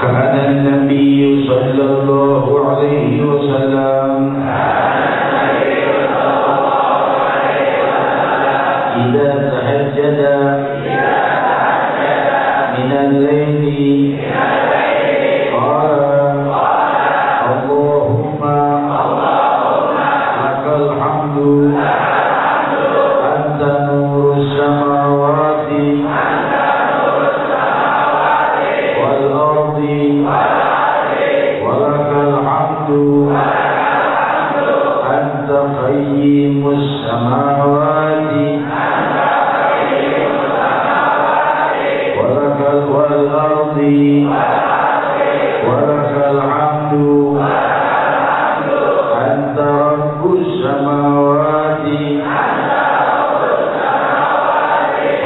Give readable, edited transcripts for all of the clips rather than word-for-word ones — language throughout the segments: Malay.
كان النبي صلى الله عليه وسلم إذا تهجد من الليل قال اللهم لك الحمد أنت نور السماوات والأرض ولك الحمد أنت قيم السماوات والأرض ولك الحمد أنت رب السماوات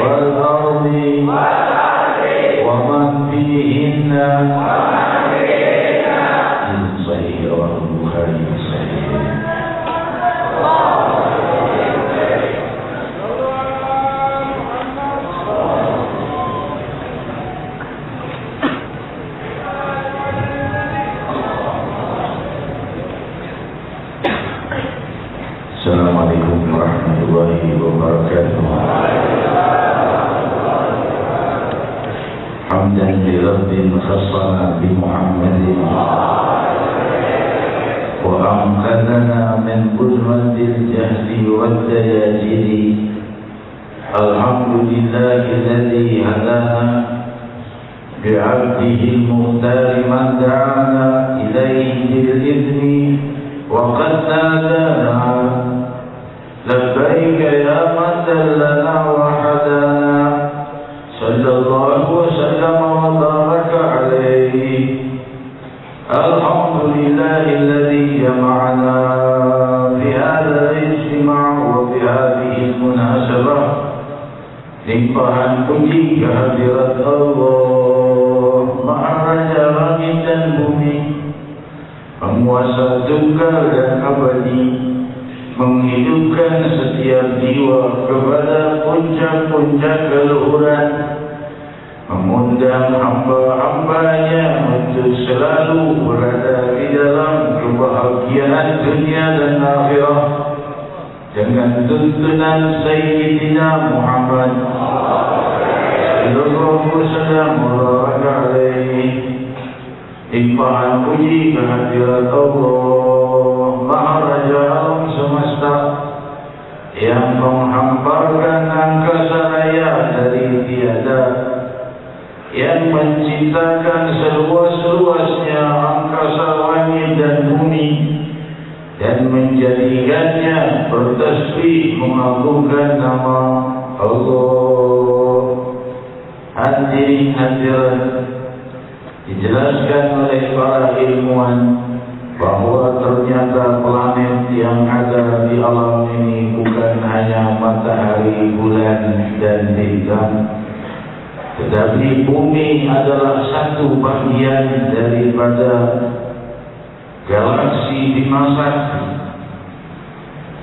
والأرض ومن فيهن. صحيح رواه البخاري. Assalamualaikum warahmatullahi wabarakatuh. Hamdan li Rabbin khassana bi Muhammadin wa amkadana min qudmatil jahdi wad dayajidi. Alhamdulillahi alladhi hadana bi'abdihi al-muhtari man da'ana ilayhi bil-idhni wa qad nadana لبيك يا من دلنا وحدانا صلى الله وسلم وبارك عليه. الحمد لله الذي جمعنا في هذا الاجتماع وفي هذه المناسبة. Limpahan puji kehadirat Allah Maha Raja langit dan bumi, penguasa tunggal dan abadi, menghidupkan setiap jiwa kepada puncak-puncak keluhuran, mengundang hamba-hambanya untuk selalu berada di dalam kebahagiaan dunia dan akhirat dengan tuntunan Sayyidina Muhammad sallallahu alaihi. Limpahan puji kehadirat Allah Maha Raja alam semesta yang menghamparkan angkasa raya dari tiada, yang menciptakan seluas-luasnya angkasa langit dan bumi, dan menjadikannya bertasbih mengagungkan nama Allah. Hadirin hadirat, dijelaskan oleh para ilmuwan bahwa ternyata planet yang ada di alam ini bukan hanya matahari, bulan, dan bintang, tetapi bumi adalah satu bagian daripada galaksi Bima Sakti.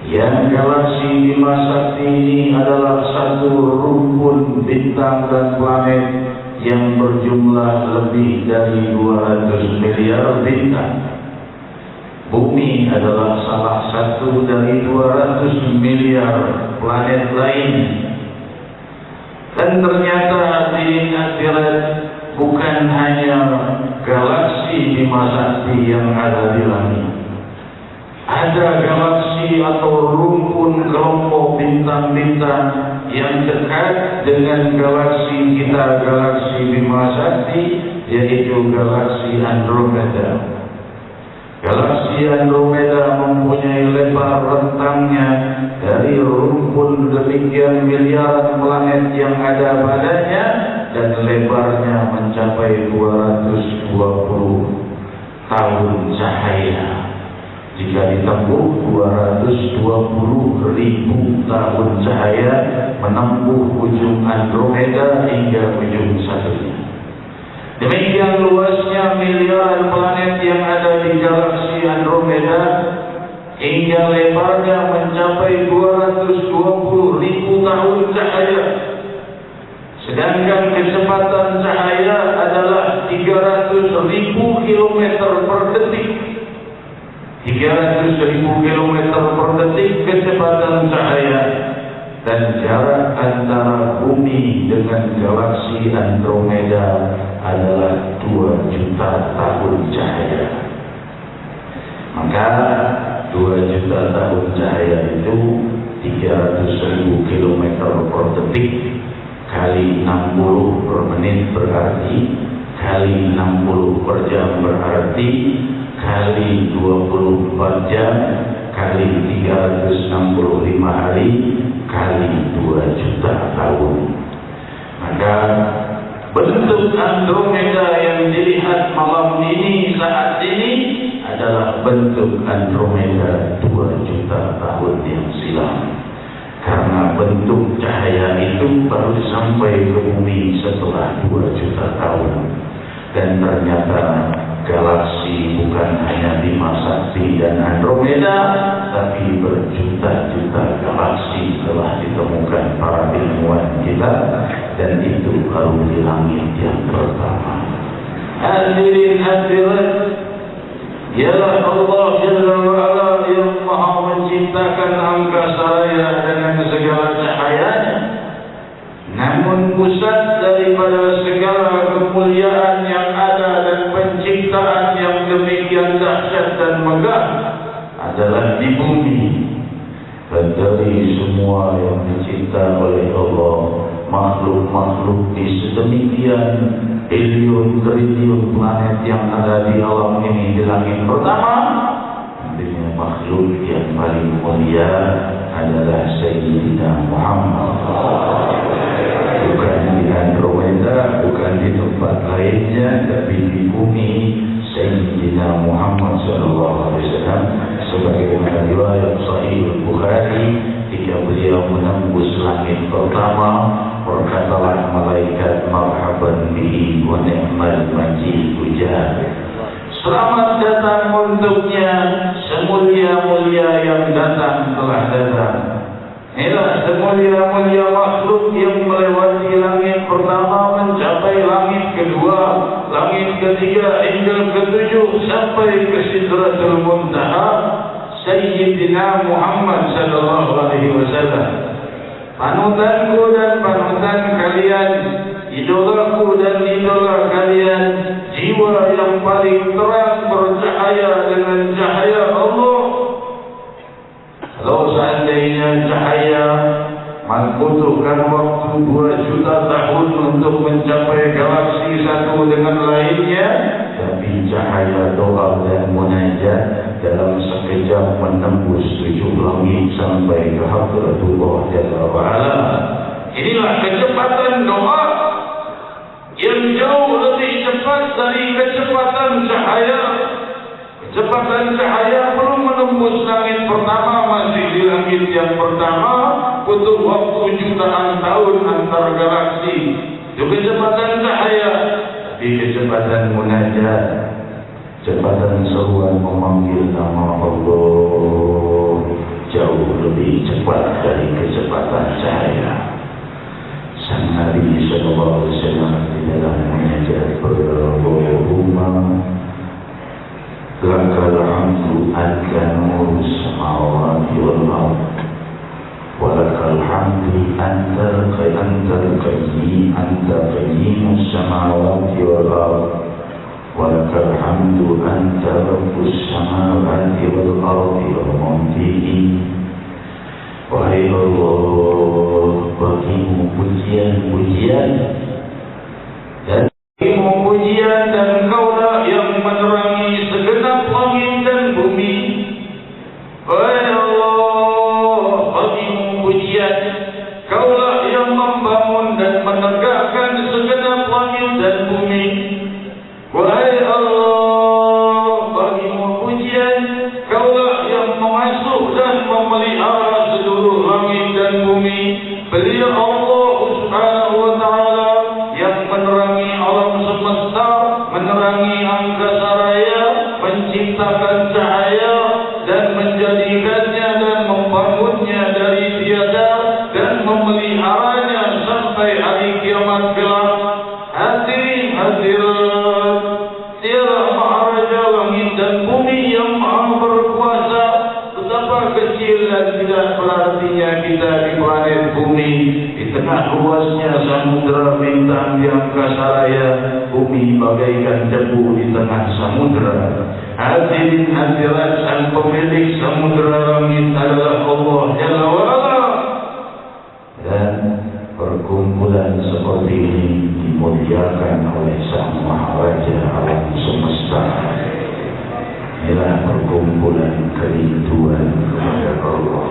Yang galaksi Bima Sakti ini adalah satu rumpun bintang dan planet yang berjumlah lebih dari 200 miliar bintang. Bumi adalah salah satu dari 200 miliar planet lain. Dan ternyata hadirin hadirat, bukan hanya galaksi Bima Sakti yang ada di langit. Ada galaksi atau rumpun kelompok bintang-bintang yang dekat dengan galaksi kita, galaksi Bima Sakti, yaitu galaksi Andromeda. Galaksi Andromeda mempunyai lebar rentangnya dari rumpun demikian miliaran planet yang ada padanya, dan lebarnya mencapai 220 tahun cahaya. Jika ditempuh 220.000 tahun cahaya menempuh ujung Andromeda hingga ujung satunya. Demikian luasnya miliaran planet yang ada di galaksi Andromeda, hingga lebarnya mencapai 220.000 tahun cahaya. Sedangkan kecepatan cahaya adalah 3 300.000 kilometer per detik. 300.000 kilometer per detik kecepatan cahaya. Dan jarak antara bumi dengan galaksi Andromeda adalah 2 juta tahun cahaya. Maka 2 juta tahun cahaya itu 300.000 kilometer per detik kali 60 per menit berarti, kali 60 per jam berarti, kali 24 jam, kali 365 hari, kali 2 juta tahun. Maka bentuk Andromeda yang dilihat malam ini saat ini adalah bentuk Andromeda 2 juta tahun yang silam. Karena bentuk cahaya itu baru sampai ke bumi setelah 2 juta tahun. Dan ternyata galaksi bukan hanya Bima Sakti dan Andromeda, tapi berjuta-juta galaksi telah ditemukan para ilmuwan kita, dan itu baru di langit yang pertama. Hadirin hadirat, ialah Allah Jalla wa'ala yang maha menciptakan angkasa raya dengan segala cahayanya. Namun pusat daripada segala kemuliaan yang ada dan penciptaan yang demikian dahsyat dan megah adalah di bumi. Dan dari semua yang dicipta oleh Allah, makhluk-makhluk di sedemikian bilion triliun planet yang ada di alam ini, di langit pertama, tentunya makhluk yang paling mulia adalah Sayyidina Muhammad. Bukan di Andromeda, bukan di tempat lainnya, tapi di bumi Sayyidina Muhammad SAW. Sebagaimana riwayat Sahih Bukhari, ketika beliau menembus langit pertama, berkatalah malaikat, marhaban bihi wa ni'mal majid ujar, selamat datang untuknya, semulia-mulia yang datang telah datang. Inilah semulia-mulia makhluk yang melewati langit pertama, mencapai langit kedua, langit ketiga, hingga ketujuh, sampai ke Sidratul Muntaha, Sayyidina Muhammad sallallahu alaihi wasallam. Panutanku dan panutan kalian, idolaku dan idola kalian, jiwa yang paling terang bercahaya dengan cahaya Allah. Kalau seandainya cahaya membutuhkan waktu 2 juta tahun untuk mencapai galaksi satu dengan lainnya, tapi cahaya doa dan munajat dalam sekejap menembus 7 langit sampai ke Hadratullah Jalla wa'ala. Inilah kecepatan doa yang jauh lebih cepat dari kecepatan cahaya. Kecepatan cahaya belum menembus langit pertama, masih di langit yang pertama, butuh waktu jutaan tahun antar galaksi. Itu kecepatan cahaya. Tapi kecepatan munajat, kecepatan seruan memanggil nama Allah, jauh lebih cepat dari kecepatan cahaya. Sang Nabi sallallahu alaihi wasallam di dalam munajat berdoa, lakal hamdu anta nurus samawati wal ard, walakal hamdu anta qayyimus samawati wal ard, walakal hamdu anta rabbus samawati wal ardi wa man fihi. Wahai Allah, bagimu pujian-pujian dan bagimu pujian, dan Kaulah yang menerangi segenap langit dan bumi. Wahai Allah, bagimu pujian, Kaulah yang membangun dan menegakkan segenap langit dan bumi. Wahai Allah, bagimu pujian, Kaulah yang mengasuh dan memelihara seluruh langit dan bumi. Beliau Allah Subhanahu wa ta'ala yang menerangi alam semesta, menerangi angkasa raya, menciptakan cahaya dan menjadikannya dan membangunnya dari tiada dan memeliharanya sampai hari kiamat kelak. Hadirin hadirat, tidak berartinya kita di planet bumi, di tengah luasnya samudera bintang di angkasa raya, bumi bagaikan debu di tengah samudera. Hadirin hadirat, sang pemilik samudera langit adalah Allah Jalla wa'ala. Dan perkumpulan seperti ini dimuliakan oleh Sang Maharaja alam semesta. Inilah perkumpulan kerinduan kepada Allah.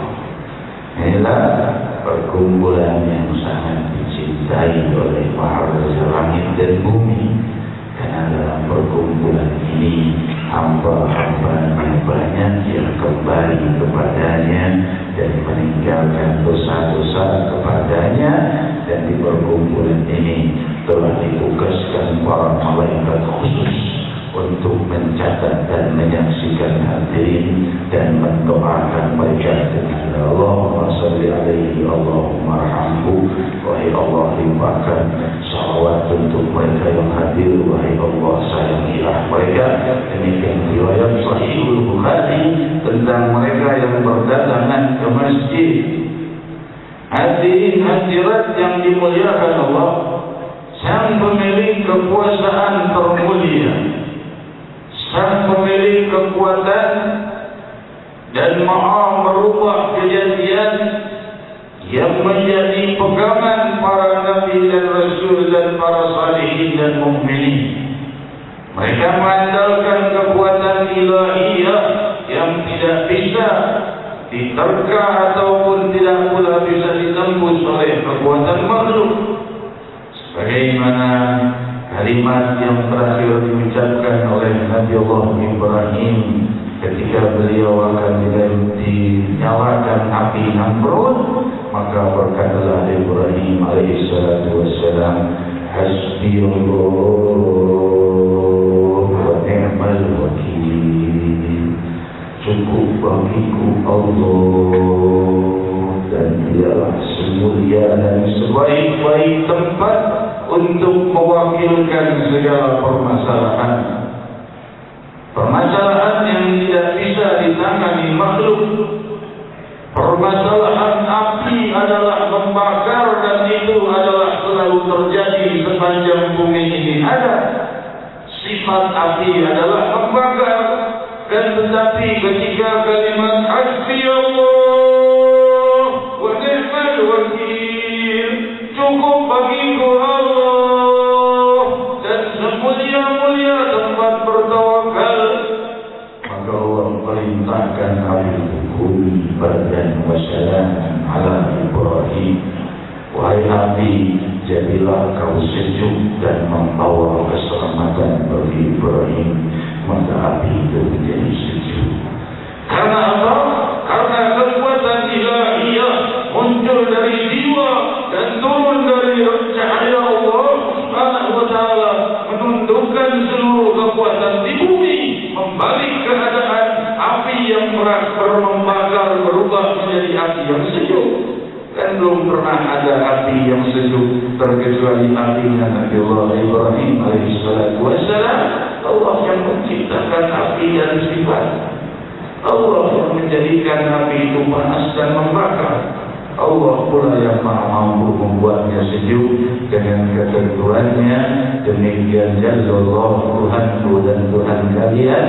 Inilah perkumpulan yang sangat dicintai oleh Maharaja langit dan bumi. Karena dalam perkumpulan ini hamba-hambanya banyak yang kembali kepadanya dan meninggalkan dosa-dosa kepadanya. Dan di perkumpulan ini telah ditugaskan para malaikat khusus untuk mencatat dan menyaksikan hadirin dan mendoakan mereka dengan Allahumma salli alaihi Allahumma arhamhu. Wahai Allah, limpahkan salawat untuk mereka yang hadir. Wahai Allah, sayangilah mereka. Demikian riwayat Sahihul Bukhari tentang mereka yang berdatangan ke masjid. Hadirin hadirat yang dimuliakan Allah, Sang pemilik kekuasaan termulia, Sang pemilik kekuatan dan maha merubah kejadian yang menjadi pegangan para nabi dan rasul dan para salihin dan mukminin. Mereka mengandalkan kekuatan ilahiyah yang tidak bisa diterka ataupun tidak pula bisa ditembus oleh kekuatan makhluk. Sebagaimana kalimat yang terakhir diucapkan oleh Nabi Allah Ibrahim ketika beliau akan dinyalakan api Namrud, maka berkatalah Ibrahim alaihissalatu wassalam, hasbi Allah wa ni'mal wakil. Cukup bagiku Allah, dan dialah semulia dan sebaik-baik tempat untuk mewakilkan segala permasalahan. Permasalahan yang tidak bisa ditangani makhluk. Permasalahan api adalah membakar, dan itu adalah selalu terjadi sepanjang bumi ini ada. Sifat api adalah membakar. Dan tetapi ketika kalimat hasbi Allah wa ni'mal wakil, cukup bagiku Allah dan semulia-mulia tempat bertawakal, maka Allah perintahkan al-hukul badan wassalam ala Ibrahim. Wahai api, jadilah kau sejuk dan membawa keselamatan bagi Ibrahim. Maka api itu menjadi sejuk. Karena apa? Karena kekuatan ilahiyah muncul dari jiwa dan turun dari cahaya Allah Subhanahu wa ta'ala, menundukkan seluruh kekuatan di bumi, membalik keadaan api yang membakar berubah menjadi api yang sejuk. Dan belum pernah ada api yang sejuk terkecuali apinya Nabi Allah Ibrahim alaihissalatu wassalam. Allah yang menciptakan api dan sifat. Allah yang menjadikan api itu panas dan membakar. Allah pula yang maha mampu membuatnya sejuk dengan ketentuannya. Demikian Allah Tuhanku dan Tuhan kalian,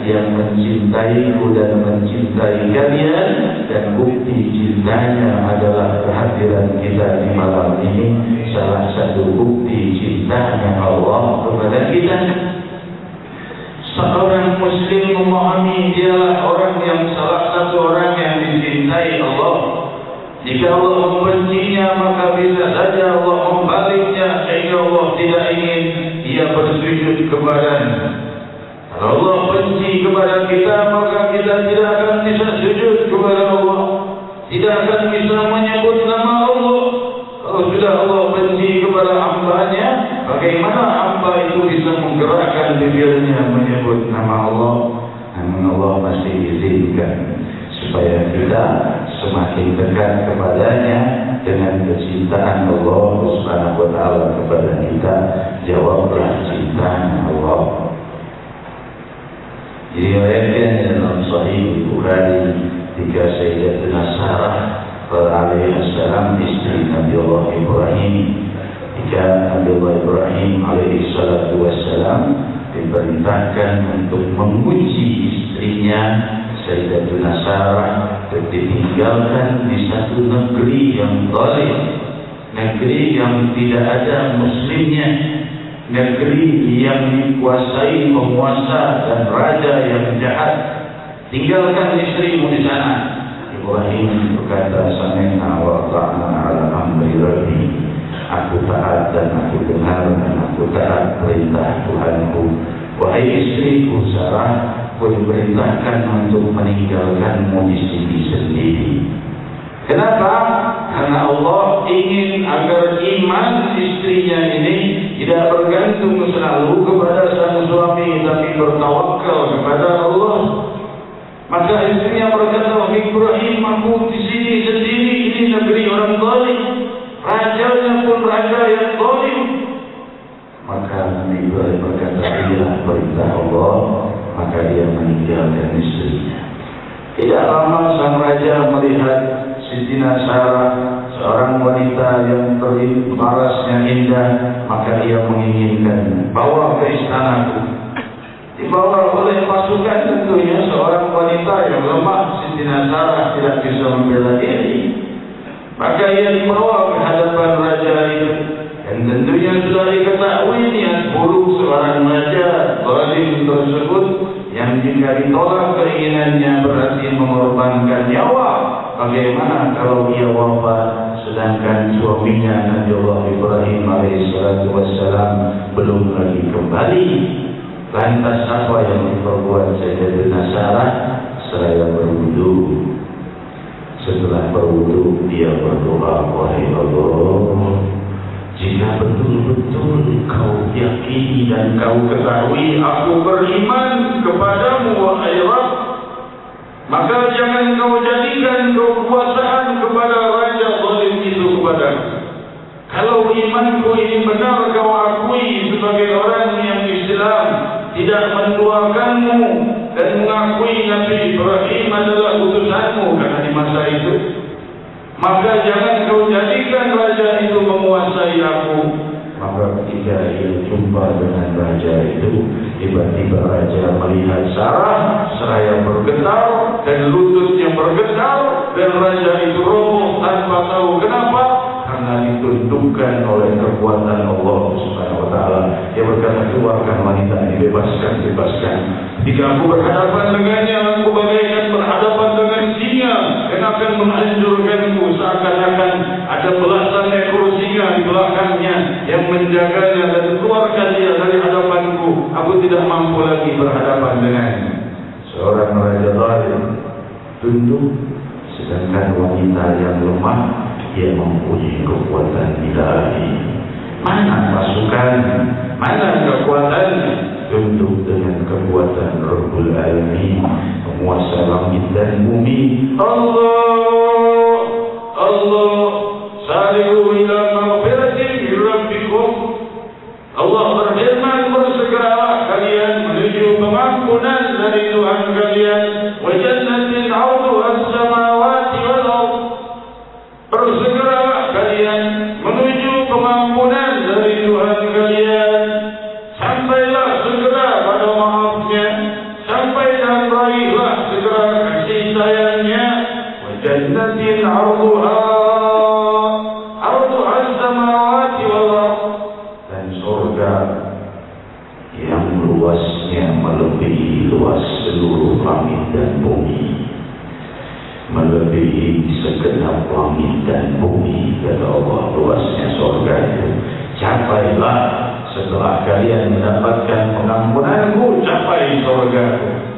yang mencintaiku dan mencintai kalian. Dan bukti cintanya adalah kehadiran kita di malam ini. Salah satu bukti cintanya Allah kepada kita. Seorang muslim memahami dialah orang yang salah satu orang yang dicintai Allah. Jika Allah membencinya, maka bisa saja Allah membaliknya sehingga Allah tidak ingin dia bersujud kepadanya. Kalau Allah benci kepada kita, maka kita tidak akan bisa sujud kepada Allah, tidak akan bisa menyebut nama Allah. Kalau sudah Allah benci kepada hamba-Nya, bagaimana hamba itu bisa menggerakkan bibirnya menyebut nama Allah? Namun Allah masih izinkan supaya kita semakin dekat kepadanya dengan kecintaan Allah Subhanahu wa ta'ala kepada kita. Jawablah cinta Allah. Diriwayatkan dalam Sahih Bukhari ketika Sayyidatuna Sarah alaihissalam istri Nabi Allah Ibrahim, ketika Nabi Allah Ibrahim alaihissalatu wassalam diperintahkan untuk menguji istrinya Sayyidatuna Sarah, ditinggalkan di satu negeri yang zalim, negeri yang tidak ada muslimnya, negeri yang dikuasai penguasa dan raja yang jahat. Tinggalkan istrimu di sana. Ibrahim berkata, sami'na wa ata'na ala amri rabbi. Aku taat dan aku dengar dan aku taat perintah Tuhanku. Wahai istriku Sarah, aku diperintahkan untuk meninggalkanmu di sini sendiri. Kenapa? Karena Allah ingin agar iman istrinya ini tidak bergantung selalu kepada sang suami, tapi bertawakal kepada Allah. Maka istrinya berkata, Ibrahim, aku di sini sendiri, ini negeri orang zalim, rajanya pun raja yang zalim. Maka Nabi Ibrahim berkata, inilah perintah Allah. Maka dia meninggalkan istrinya. Tidak lama sang raja melihat Sayyidatina Sarah, seorang wanita yang parasnya indah, maka ia menginginkan, bawa ke istanaku. Dibawa oleh pasukan tentunya, seorang wanita yang lemah, Sayyidatina Sarah tidak bisa membela diri. Maka ia dibawa ke hadapan raja itu. Dan tentunya sudah diketahui niat buruk seorang raja zalim tersebut, yang jika ditolak keinginannya berarti mengorbankan nyawa. Bagaimana kalau ia wafat sedangkan suaminya Nabi Allah Ibrahim alaihissalatu wassalam belum lagi kembali? Lantas apa yang diperbuat Sayyidatuna Sarah? Seraya berwudu. Setelah berwudu dia berdoa, wahai Allah, jika betul-betul kau yakini dan kau ketahui aku beriman kepadamu wahai Rabb, maka jangan kau jadikan kekuasaan kepada raja zalim itu kepadaku. Kalau imanku ini benar kau akui sebagai orang yang Islam, tidak menduakanmu dan mengakui Nabi Ibrahim adalah utusanmu karena di masa itu, maka jangan kau jadikan raja itu menguasai aku. Maka ketika ia jumpa dengan raja itu, tiba-tiba raja melihat Sarah seraya bergetar dan lututnya bergetar, dan raja itu roboh tanpa tahu kenapa, karena ditundukkan oleh kekuatan Allah Subhanahu wa taala. Dia berkata, keluarkan wanita ini, bebaskan. Jika aku berhadapan dengannya, aku bagaikan berhadapan dengan singa yang akan menghancurkanku, seakan-akan ada belasan ekor singa di belakangnya yang menjaganya, dan keluarkan dia dari hadapanku. Aku tidak mampu lagi berhadapan dengannya. Seorang raja zalim tunduk, sedangkan wanita yang lemah dia mempunyai kekuatan ilahi. Mana pasukan, mana kekuatannya? Tunduk dengan kekuatan Rabbul Alamin, penguasa langit dan bumi. Allah, Allah, sari'u ila maghfiratin min rabbikum. Allah berfirman, bersegeralah kalian menuju pengampunan dari Tuhan kalian, wa jannatin 'arduha as-samawati wal ardh. Bersegeralah kalian menuju pengampunan dari Tuhan kalian. Sampailah segera pada maafnya, sampai dan raihlah segera kasih sayangnya. Wa jannatin 'arduha as-samawati wal ardh. Dan surga yang luasnya melebihi luas seluruh langit dan bumi, melebihi segenap langit dan bumi. Kata Allah, luasnya surga itu. Capailah setelah kalian mendapatkan pengampunanku, capai surgaku.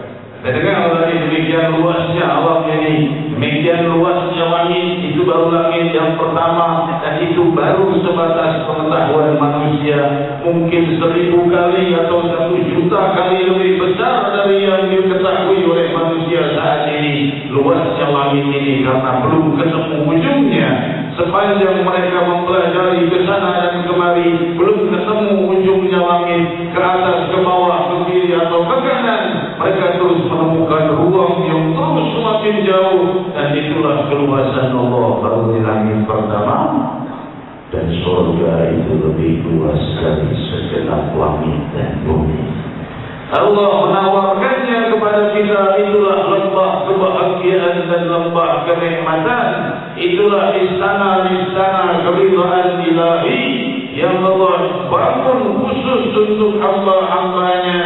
Dan dengar tadi, demikian luasnya alam ini, demikian luasnya langit. Itu baru langit yang pertama, dan itu baru sebatas pengetahuan manusia. Mungkin 1000 kali atau 1.000.000 kali lebih besar dari yang diketahui oleh manusia saat ini. Luasnya langit ini, karena belum ketemu ujungnya. Sepanjang mereka mempelajari ke sana dan kemari, belum ketemu ujungnya langit, ke atas, ke bawah, ke kiri atau ke kanan. Mereka terus menemukan ruang yang terus semakin semakin jauh. Dan itulah keluasan Allah baru di langit pertama. Dan surga itu lebih luas dari segenap langit dan bumi. Allah menawarkannya kepada kita. Itulah lembah kebahagiaan dan lembah kenikmatan. Itulah istana-istana keridhaan ilahi yang Allah bangun khusus untuk hamba-hambanya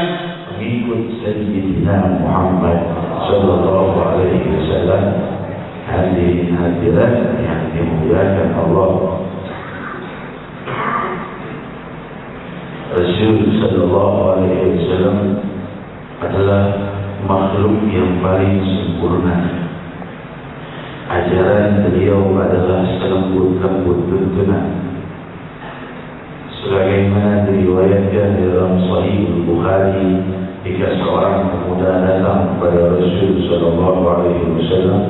mengikut Sayyidina Muhammad sallallahu alaihi wasallam. Hadirin hadirat yang dimuliakan Allah, Rasul sallallahu alaihi wasallam adalah makhluk yang paling sempurna. Ajaran beliau adalah selembut-lembut tuntunan. Sebagaimana diriwayatkan dalam Sahih Bukhari, jika seorang pemuda datang kepada Rasul sallallahu alaihi wasallam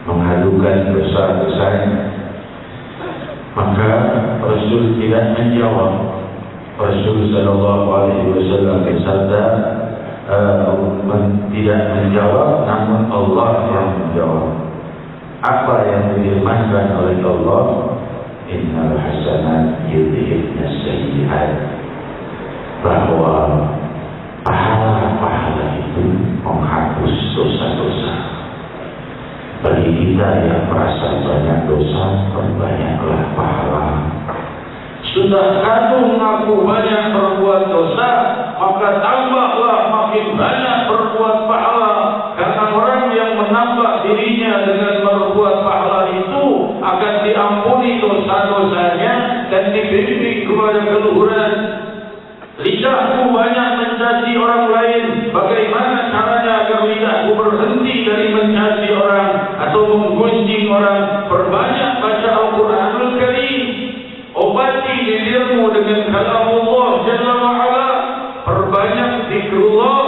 mengadukan dosa-dosanya, maka Rasul tidak menjawab. Rasul sallallahu alaihi wasallam bersabda, tidak menjawab, namun Allah yang menjawab. Apa yang difirmankan oleh Allah? Innal hasanat yudhibnas sayyi'at, bahwa pahala-pahala itu menghapus dosa-dosa. Bagi kita yang merasa banyak dosa, perbanyaklah pahala. Sudah kamu mengaku banyak berbuat dosa, maka tambahlah makin banyak berbuat pahala. Karena orang yang menambah dirinya dengan berbuat pahala itu akan diampuni dosa-dosanya dan dibimbing kepada keluhuran. Lidahku banyak mencaci orang lain. Bagaimana caranya agar lidahku berhenti dari mencaci orang atau menggunjing orang? Perbanyak baca Al-Quranul Karim. Obati dirimu dengan kalamullah Jalla wa'ala. Perbanyak zikrullah.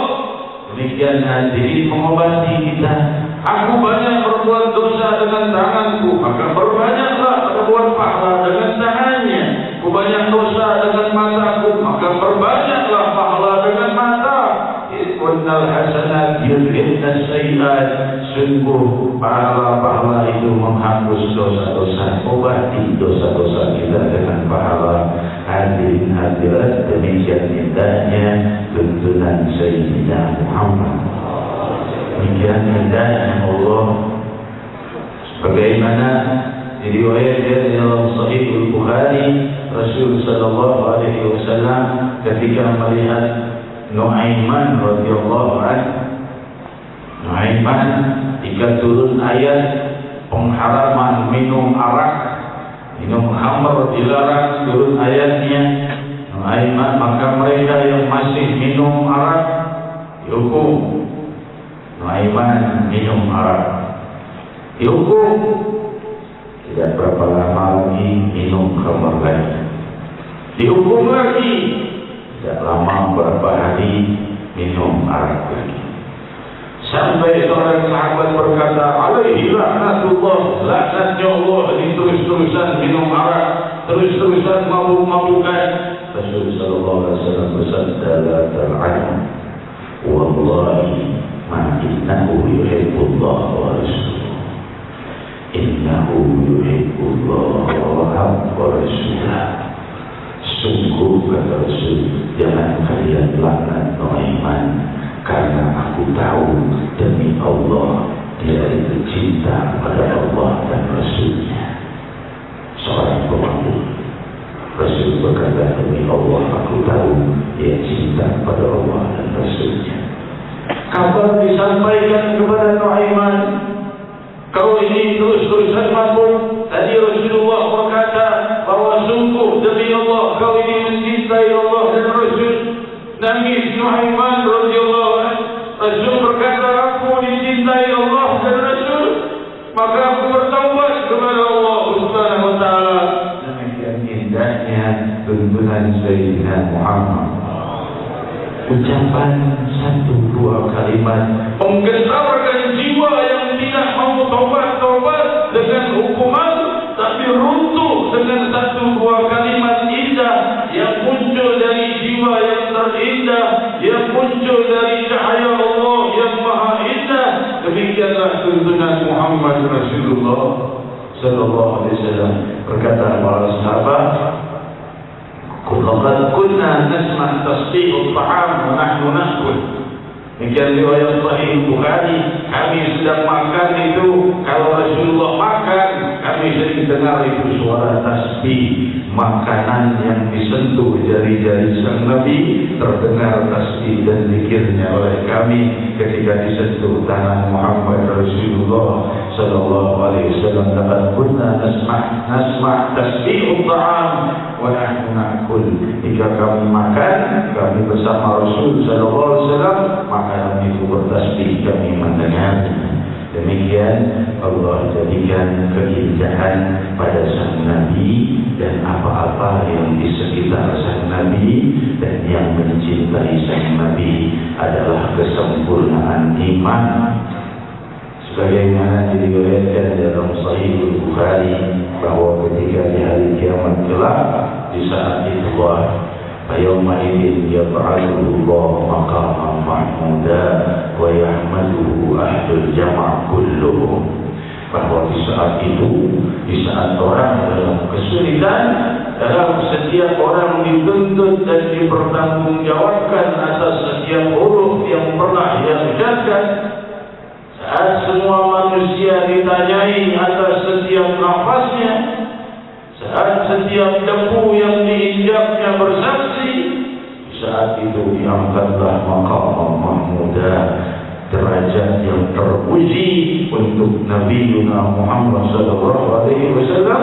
Demikian hadirin mengobati kita. Aku banyak berbuat dosa dengan tanganku, maka perbanyaklah berbuat pahala dengan tangannya. Aku banyak dosa dengan mataku, maka perbanyaklah pahala dengan mata. Innal hasanat yudhibnas sayyi'at. Sungguh pahala-pahala itu menghapus dosa-dosa. Obati dosa-dosa kita dengan pahala. Hadirin hadirat, demikian indahnya tuntunan Sayyidina Muhammad. Demikian indahnya Allah. Bagaimana diriwayatkan dalam Sahih Bukhari, Rasul sallallahu alaihi wasallam ketika melihat Nu'aiman radhiyallahu anhu. Nu'aiman jika turun ayat pengharaman minum arak, minum khamr dilarang, turun ayatnya Nu'aiman, maka mereka yang masih minum arak dihukum. Nu'aiman minum arak dihukum. Tidak berapa lama lagi minum khamr lagi, dihukum lagi. Tidak lama berapa hari minum arak lagi. Sampai seorang sahabat berkata, alaihi laknatullah, laknatnya Allah, ini terus-terusan minum arak, terus-terusan mabuk-mabukan. Rasul sallallahu alaihi wasallam bersabda, la tal'anhu, wallahi ma innahu yuhibbullah wa rasuluh, innahu yuhibbullah wa rasulah. Sungguh kata Rasul, jangan kalian laknat Nu'aiman, karena aku tahu demi Allah dia itu cinta pada Allah dan Rasulnya. Seorang pemandu, Rasul berkata, demi Allah aku tahu dia cinta pada Allah dan Rasulnya. Kabar disampaikan kepada Nu'aiman, kau ini terus-terusan mabuk. Tadi Rasulullah berkata bahwa sungguh demi Allah kau ini mencintai Allah dan Rasul. Nangis Nu'aiman radhiyallahu anhu. Rasul berkata, aku dicintai Allah dan Rasul, maka aku bertaubat kepada Allah Subhanahu wa taala. Demikian indahnya tuntunan Sayyidina Muhammad. Ucapan satu dua kalimat menggetarkan jiwa yang tidak mau taubat dengan hukuman, tapi runtuh dengan satu dua kalimat indah yang muncul dari jiwa yang terindah, yang muncul dari cahaya Allah yang maha indah. Demikian demikianlah tuntunan Muhammad Rasulullah sallallahu alaihi wasallam. Berkata para sahabat, "Qad kunna nasma' tasbih at-ta'am wa nahnu naqul." Demikian riwayat Sahih Bukhari, kami sedang makan itu, kalau Rasulullah makan, kami sering dengar itu suara tasbih, makanan yang disentuh jari-jari sang Nabi, terdengar tasbih dan zikirnya oleh kami ketika disentuh tangan Muhammad Rasulullah sallallahu alaihi wasallam. Laqad kunna nasma' tasbih at-ta'am wa nahnu na'kul. Jika kami makan, kami bersama Rasul sallallahu alaihi wasallam, makanan itu bertasbih, kami mendengar. Demikian Allah jadikan keindahan pada sang Nabi dan apa-apa yang di sekitar sang Nabi, dan yang mencintai sang Nabi adalah kesempurnaan iman. Sebagaimana diriwayatkan dalam Sahih Bukhari bahwa ketika di hari kiamat kelak, di saat itulah fayawma idzin yab'atsuhu Allah maqaman mahmuda wa yahmaduhu ahlul jama' kulluhum. Bahwa di saat itu, di saat orang dalam kesulitan, dalam setiap orang dituntut dan dipertanggungjawabkan atas setiap huruf yang pernah ia ucapkan, saat semua manusia ditanyai atas setiap nafasnya, saat setiap debu yang diinjaknya bersaksi, saat itu diangkatlah maqam mahmudah, derajat yang terpuji untuk Nabi Muhammad sallallahu alaihi wasallam.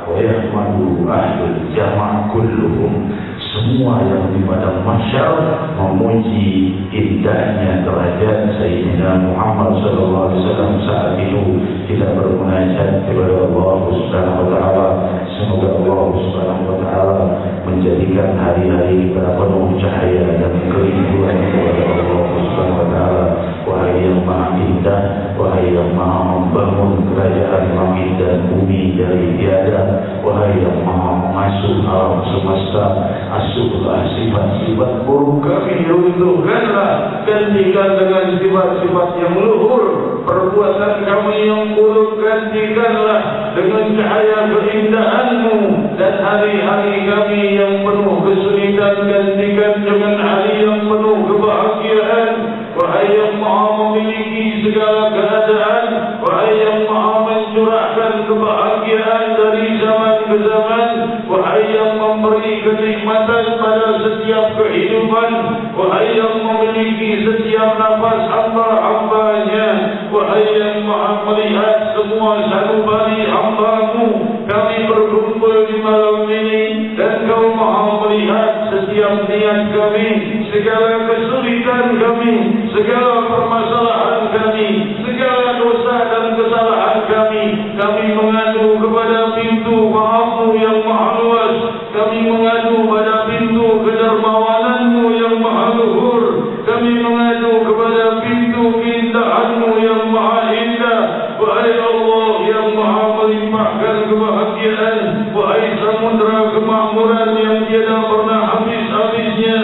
Wa yahmadu ahlul jama' kulluhum. Semua yang di padang mahsyar memuji indahnya derajat Sayyidina Muhammad sallallahu alaihi wasallam. Saat itu kita bermunajat kepada Allah Subhanahu wa taala. Semoga Allah Subhanahu wa taala menjadikan hari-hari kita penuh cahaya dan kerinduan kepada Allah Subhanahu wa taala. Wahai yang maha indah, wahai yang maha membangun kerajaan langit dan bumi dari tiada, wahai yang maha mengasuh alam semesta, asuhlah sifat-sifat buruk kami, runtuhkanlah, gantikan dengan sifat-sifat yang luhur. Perbuatan kami yang buruk gantikanlah dengan cahaya keindahan-Mu, dan hari-hari kami yang penuh kesulitan gantikan dengan hari yang penuh kebahagiaan. Wahai yang maha memiliki segala keadaan, wahai yang maha mencurahkan kebahagiaan dari zaman ke zaman, wahai yang memberi kenikmatan pada setiap kehidupan, wahai yang memiliki setiap nafas hamba-hambanya, wahai yang maha melihat semua sanubari hamba-Mu, kami berkumpul di malam ini, dan Kau maha melihat setiap niat kami, segala kesulitan kami, segala permasalahan kami, segala dosa dan kesalahan kami. Kami mengadu kepada pintu maaf-Mu yang maha luas, kami mengadu pada pintu kedermawanan-Mu yang maha luhur, kami mengadu kepada pintu keindahan-Mu yang maha indah. Wahai Allah yang maha melimpahkan kebahagiaan, wahai samudera kemakmuran yang tiada pernah habis-habisnya,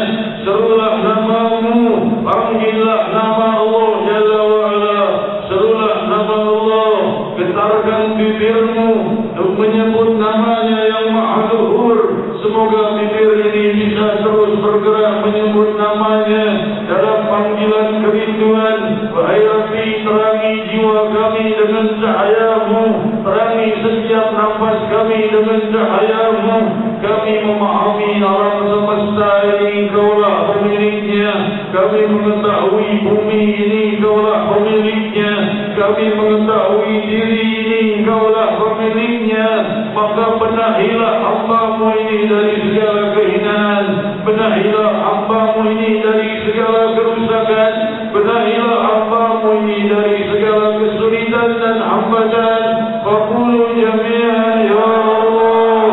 serulah nama-Mu, panggillah nama Allah Jalla wa'ala, serulah nama Allah, getarkan bibir-Mu untuk menyebut namanya yang maha luhur. Semoga bibir ini bisa terus bergerak menyebut namanya dalam panggilan kerinduan. Wahai Rabbi, terangi jiwa kami dengan cahaya-Mu, terangi setiap nafas kami dengan cahaya-Mu. Kami memahami alam semesta ini Kaulah pemiliknya, kami mengetahui bumi ini Kaulah pemiliknya, kami mengetahui diri ini Kaulah pemiliknya. Maka benahilah hamba-Mu ini dari segala kehinaan, benahilah hamba-Mu ini dari segala kerusakan, benahilah hamba-Mu ini dari segala kesulitan dan hambatan. Faqulu jami'an ya Allah,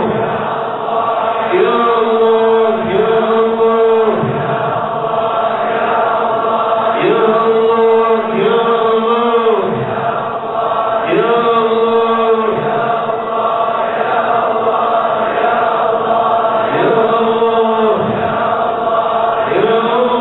ya Allah, ya Allah, ya Allah, ya Allah, ya Allah, ya Allah,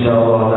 insyaallah